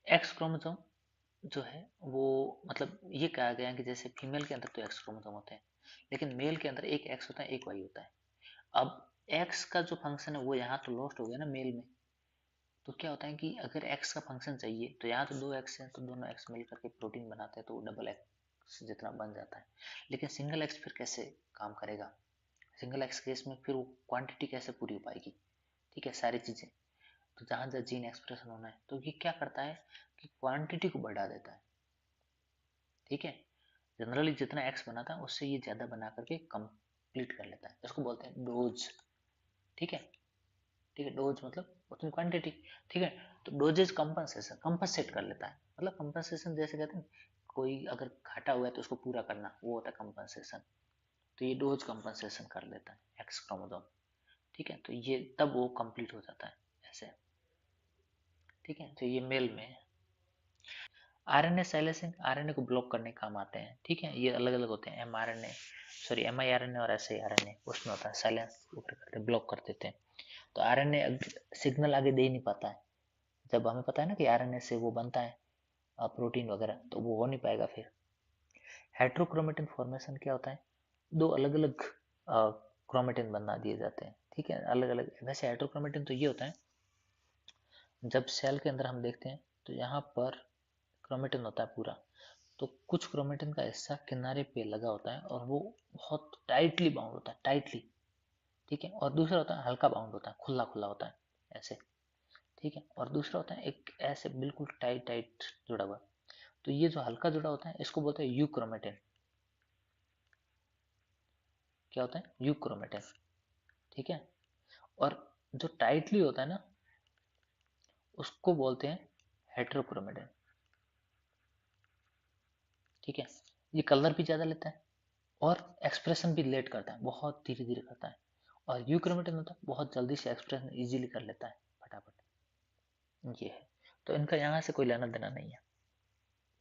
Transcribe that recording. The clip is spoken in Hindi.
एक्स क्रोमोसोम जो है वो, मतलब ये कहा गया है कि जैसे फीमेल के अंदर तो एक्स क्रोमोसोम होते हैं, लेकिन मेल के अंदर एक एक्स होता है एक वाई होता है। अब एक्स का जो फंक्शन है वो यहाँ तो लॉस्ट हो गया ना मेल में। तो क्या होता है कि अगर एक्स का फंक्शन चाहिए तो यहाँ तो दो एक्स है, तो दोनों एक्स मिल करके प्रोटीन बनाते हैं, तो डबल एक्स जितना बन जाता है। लेकिन सिंगल एक्स फिर कैसे काम करेगा? सिंगल एक्स केस में फिर वो क्वांटिटी कैसे पूरी हो पाएगी? ठीक है, सारी चीजें। तो जहां जहाँ जीन एक्सप्रेशन होना है तो ये क्या करता है कि क्वांटिटी को बढ़ा देता है। ठीक है, जनरली जितना एक्स बनाता है उससे ये ज्यादा बना करके कंप्लीट कर लेता है, इसको बोलते हैं डोज। ठीक है, ठीक है, डोज मतलब उतनी क्वांटिटी। ठीक है, तो डोजेज कंपनसेशन, कंपनसेट कर लेता है। मतलब कंपनसेशन जैसे कहते हैं कोई अगर घाटा हुआ है तो उसको पूरा करना, वो होता है कंपनसेशन। तो ये डोज कंपनसेशन कर लेता है एक्स क्रोमोसोम। ठीक है, तो ये तब वो कंप्लीट हो जाता है ऐसे। ठीक है, तो ये मेल में है। आरएनए साइलेंसिंग, आरएनए को ब्लॉक करने का काम आते हैं। ठीक है, ये अलग अलग होते हैं, M I R N A और S I R N A. उसमें होता है साइलेंस, करते ब्लॉक कर देते हैं। तो आरएनए सिग्नल आगे दे ही नहीं पाता है। जब हमें पता है ना कि आरएनए से वो बनता है प्रोटीन वगैरह, तो वो हो नहीं पाएगा फिर। हेट्रोक्रोमेटिन फॉर्मेशन क्या होता है? दो अलग अलग क्रोमेटिन बना दिए जाते हैं। ठीक है, अलग अलग। वैसे हेट्रोक्रोमेटिन तो ये होता है, जब सेल के अंदर हम देखते हैं तो यहाँ पर क्रोमेटिन होता है पूरा, तो कुछ क्रोमेटिन का हिस्सा किनारे पे लगा होता है और वो बहुत टाइटली बाउंड होता है, टाइटली। ठीक है, और दूसरा होता है हल्का बाउंड होता है, खुला खुला होता है ऐसे। ठीक है, और दूसरा होता है एक ऐसे बिल्कुल टाइट टाइट जुड़ा हुआ। तो ये जो हल्का जुड़ा होता है इसको बोलते हैं यू क्रोमेटिन। क्या होता है? You chromatin. ठीक है, और जो टाइटली होता है ना उसको बोलते हैं हेट्रोक्रोमेटिन। ठीक है, ये कलर भी ज्यादा लेता है और एक्सप्रेशन भी लेट करता है, बहुत धीरे धीरे करता है। और यू क्रोमेटिन होता है बहुत जल्दी से एक्सप्रेशन इजीली कर लेता है, फटाफट। ये है, तो इनका यहाँ से कोई लेना देना नहीं है।